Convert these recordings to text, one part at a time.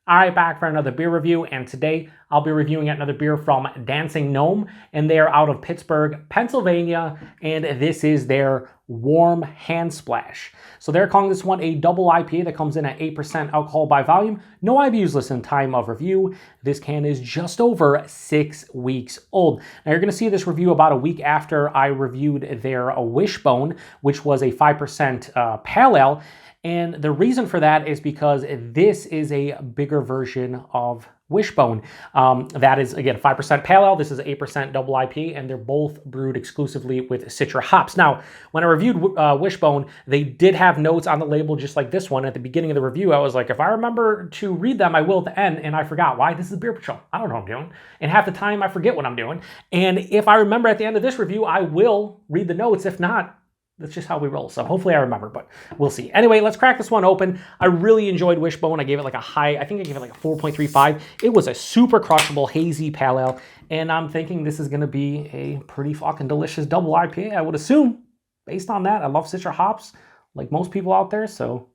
All right, back for another beer review, and today I'll be reviewing another beer from Dancing Gnome, and they are out of Pittsburgh, Pennsylvania, and this is their Warm Hand Splash. So they're calling this one a double IPA that comes in at 8% alcohol by volume. No IBUs listed in time of review. This can is just over 6 weeks old. Now you're going to see this review about a week after I reviewed their Wishbone, which was a 5% pale ale. And the reason for that is because this is a bigger version of Wishbone. That is, again, 5% pale ale. This is 8% double IPA, and they're both brewed exclusively with Citra hops. Now, when I reviewed Wishbone, they did have notes on the label just like this one. At the beginning of the review, I was like, if I remember to read them, I will at the end, and I forgot. Why? This is Beer Patrol. I don't know what I'm doing. And half the time, I forget what I'm doing. And if I remember at the end of this review, I will read the notes. If not, that's just how we roll. So hopefully I remember, but we'll see. Anyway, let's crack this one open. I really enjoyed Wishbone. I gave it like a high, I think I gave it like a 4.35. It was a super crushable, hazy pale ale. And I'm thinking this is going to be a pretty fucking delicious double IPA, I would assume. Based on that, I love Citra hops like most people out there. So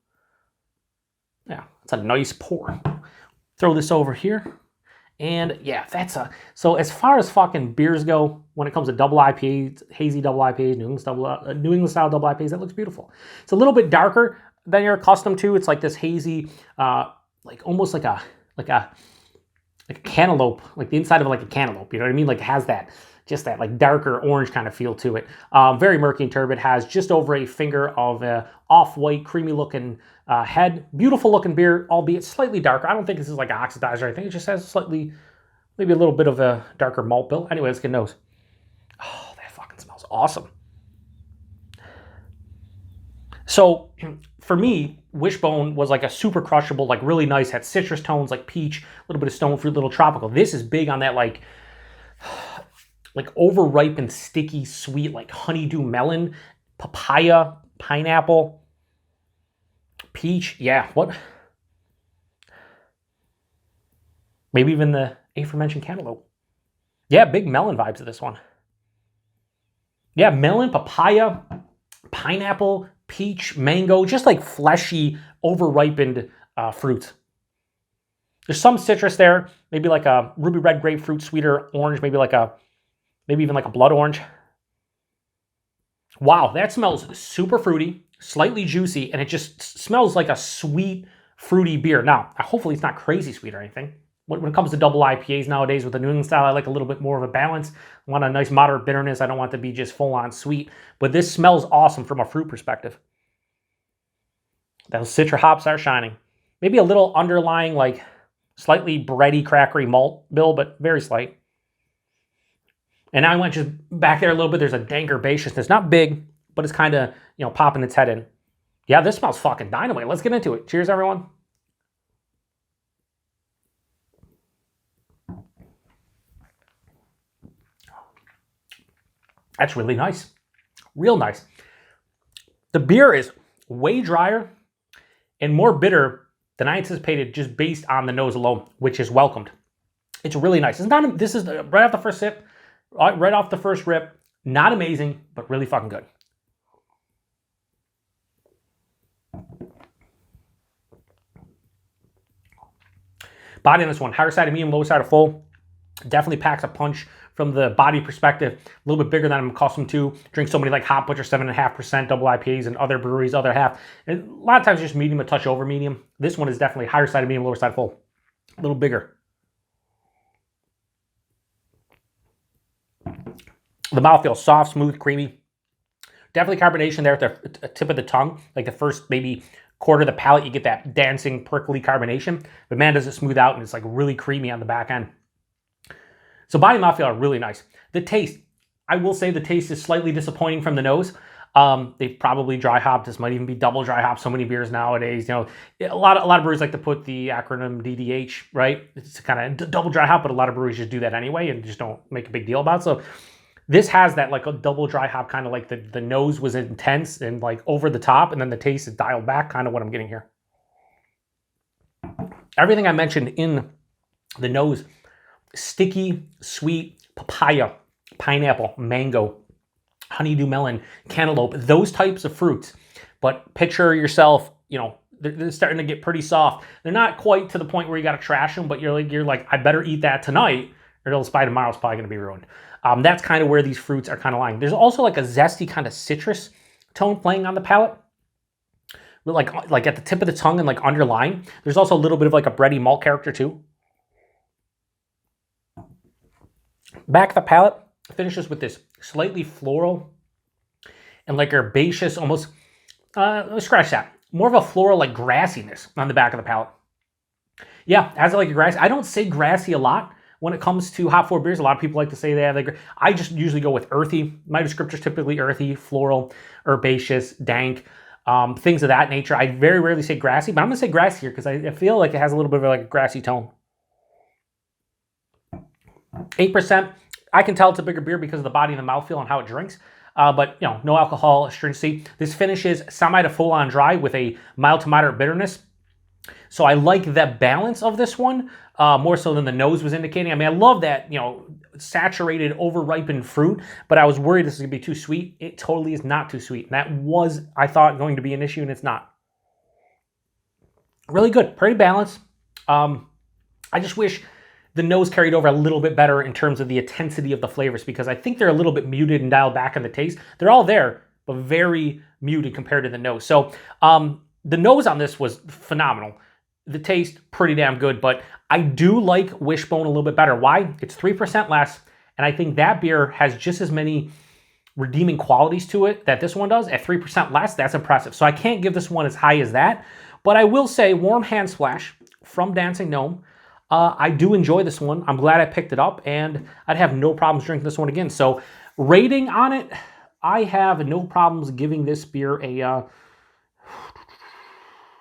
yeah, it's a nice pour. Throw this over here. And yeah, so as far as fucking beers go, when it comes to double IPAs, hazy double IPAs, New England style double IPAs, that looks beautiful. It's a little bit darker than you're accustomed to. It's like this hazy, like almost like a cantaloupe, like the inside of like a cantaloupe. You know what I mean? Like it has that, just that like darker orange kind of feel to it. Very murky and turbid. Has just over a finger of off-white, creamy looking head. Beautiful looking beer, albeit slightly darker. I don't think this is like oxidized or anything. It just has slightly, maybe a little bit of a darker malt bill. Anyway, let's get nose. Oh, that fucking smells awesome. So for me, Wishbone was like a super crushable, like really nice, had citrus tones like peach, a little bit of stone fruit, little tropical. This is big on that like overripened, sticky, sweet, like honeydew melon, papaya, pineapple, peach. Yeah, what? Maybe even the aforementioned cantaloupe. Yeah, big melon vibes of this one. Yeah, melon, papaya, pineapple, peach, mango, just like fleshy, overripened fruit. There's some citrus there, maybe like a ruby red grapefruit, sweeter orange, maybe even like a blood orange. Wow, that smells super fruity, slightly juicy, and it just smells like a sweet, fruity beer. Now, hopefully it's not crazy sweet or anything. When it comes to double IPAs nowadays with the New England style, I like a little bit more of a balance. I want a nice moderate bitterness. I don't want it to be just full-on sweet. But this smells awesome from a fruit perspective. Those Citra hops are shining. Maybe a little underlying, like, slightly bready, crackery malt bill, but very slight. And now I went just back there a little bit. There's a dank herbaceousness. Not big, but it's kind of, popping its head in. Yeah, this smells fucking dynamite. Let's get into it. Cheers, everyone. That's really nice. Real nice. The beer is way drier and more bitter than I anticipated just based on the nose alone, which is welcomed. It's really nice. This is right off the first sip, right off the first rip. Not amazing, but really fucking good. Body on this one, higher side of medium, lower side of full. Definitely packs a punch from the body perspective. A little bit bigger than I'm accustomed to. Drink so many like Hop Butcher 7.5% double IPAs and other breweries, other half. And a lot of times just medium, a touch over medium. This one is definitely higher side of medium, lower side of full. A little bigger. The mouthfeel, soft, smooth, creamy. Definitely carbonation there at the tip of the tongue. Like the first maybe quarter of the palate, you get that dancing, prickly carbonation. But man, does it smooth out, and it's like really creamy on the back end. So body and mouthfeel are really nice. The taste, I will say the taste is slightly disappointing from the nose. They've probably dry hopped. This might even be double dry hopped. So many beers nowadays, a lot of breweries like to put the acronym DDH, right? It's kind of double dry hop, but a lot of breweries just do that anyway and just don't make a big deal about it. So this has that like a double dry hop, kind of like the nose was intense and like over the top, and then the taste is dialed back, kind of what I'm getting here. Everything I mentioned in the nose, sticky, sweet, papaya, pineapple, mango, honeydew melon, cantaloupe, those types of fruits. But picture yourself, They're starting to get pretty soft. They're not quite to the point where you got to trash them, but you're like, I better eat that tonight, or else by tomorrow it's probably going to be ruined. That's kind of where these fruits are kind of lying. There's also like a zesty kind of citrus tone playing on the palate, like at the tip of the tongue and like underlying. There's also a little bit of like a bready malt character too. Back of the palate finishes with this slightly floral and like herbaceous, almost, let's scratch that. More of a floral, like grassiness on the back of the palate. Yeah, has like a grass. I don't say grassy a lot when it comes to hop forward beers. A lot of people like to say they have like, I just usually go with earthy. My descriptors typically earthy, floral, herbaceous, dank, things of that nature. I very rarely say grassy, but I'm gonna say grassy here because I feel like it has a little bit of like a grassy tone. 8%. I can tell it's a bigger beer because of the body and the mouthfeel and how it drinks. But, you know, no alcohol, astringency. This finishes semi to full on dry with a mild to moderate bitterness. So I like the balance of this one more so than the nose was indicating. I mean, I love that, you know, saturated, over-ripened fruit, but I was worried this was going to be too sweet. It totally is not too sweet. And that was, I thought, going to be an issue, and it's not. Really good. Pretty balanced. I just wish the nose carried over a little bit better in terms of the intensity of the flavors, because I think they're a little bit muted and dialed back in the taste. They're all there, but very muted compared to the nose. So the nose on this was phenomenal. The taste, pretty damn good, but I do like Wishbone a little bit better. Why? It's 3% less, and I think that beer has just as many redeeming qualities to it that this one does. At 3% less, that's impressive. So I can't give this one as high as that, but I will say Warm Hand Splash from Dancing Gnome. I do enjoy this one. I'm glad I picked it up, and I'd have no problems drinking this one again. So rating on it, I have no problems giving this beer a,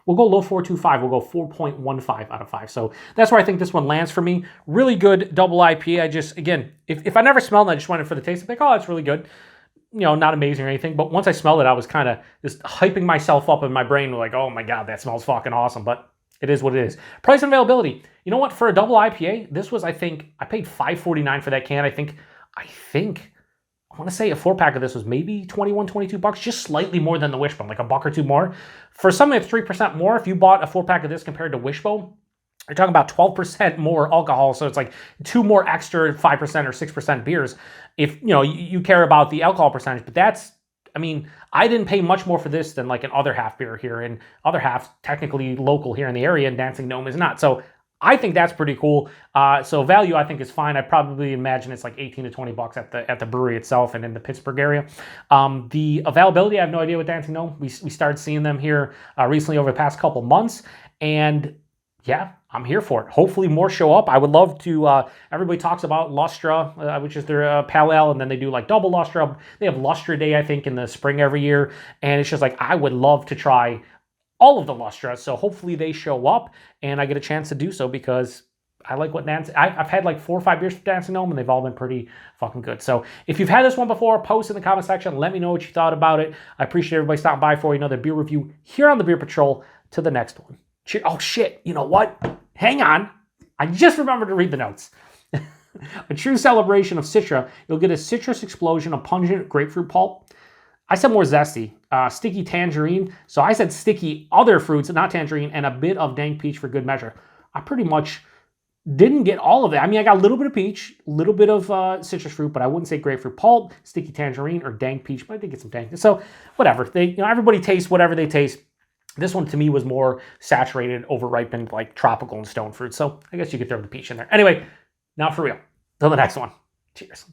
we'll go low 4.25. We'll go 4.15 out of 5. So that's where I think this one lands for me. Really good double IPA. I just, again, if I never smelled it, I just went in for the taste. I'm like, oh, it's really good. You know, not amazing or anything. But once I smelled it, I was kind of just hyping myself up in my brain. Like, oh my God, that smells fucking awesome. But it is what it is. Price and availability. You know what? For a double IPA, this was, I think, I paid $5.49 for that can. I think, I want to say a 4-pack of this was maybe 21, 22 bucks, just slightly more than the Wishbone, like a buck or two more. For something that's 3% more, if you bought a 4-pack of this compared to Wishbone, you're talking about 12% more alcohol. So it's like 2 more extra 5% or 6% beers. If, you know, you care about the alcohol percentage, but that's, I mean, I didn't pay much more for this than like an Other Half beer here, and Other Half technically local here in the area, and Dancing Gnome is not. So I think that's pretty cool. So value, I think, is fine. I probably imagine it's like 18 to 20 bucks at the brewery itself and in the Pittsburgh area. The availability, I have no idea with Dancing Gnome. We started seeing them here recently over the past couple months, and yeah, I'm here for it. Hopefully more show up. I would love to, everybody talks about Lustra, which is their pale ale, and then they do like double Lustra. They have Lustra Day, I think, in the spring every year, and it's just like, I would love to try all of the Lustras, so hopefully they show up, and I get a chance to do so, because I like what I've had like 4 or 5 beers from Dancing Gnome, and they've all been pretty fucking good. So if you've had this one before, post in the comment section. Let me know what you thought about it. I appreciate everybody stopping by for another beer review here on the Beer Patrol. To the next one. Oh shit, you know what? Hang on. I just remembered to read the notes. A true celebration of Citra. You'll get a citrus explosion of pungent grapefruit pulp. I said more zesty. Sticky tangerine. So I said sticky other fruits, not tangerine, and a bit of dank peach for good measure. I pretty much didn't get all of that. I mean, I got a little bit of peach, a little bit of citrus fruit, but I wouldn't say grapefruit pulp, sticky tangerine, or dank peach, but I did get some dank. So whatever. Everybody tastes whatever they taste. This one to me was more saturated, over-ripened, like tropical and stone fruit. So I guess you could throw the peach in there. Anyway, now for real. Till the next one. Cheers.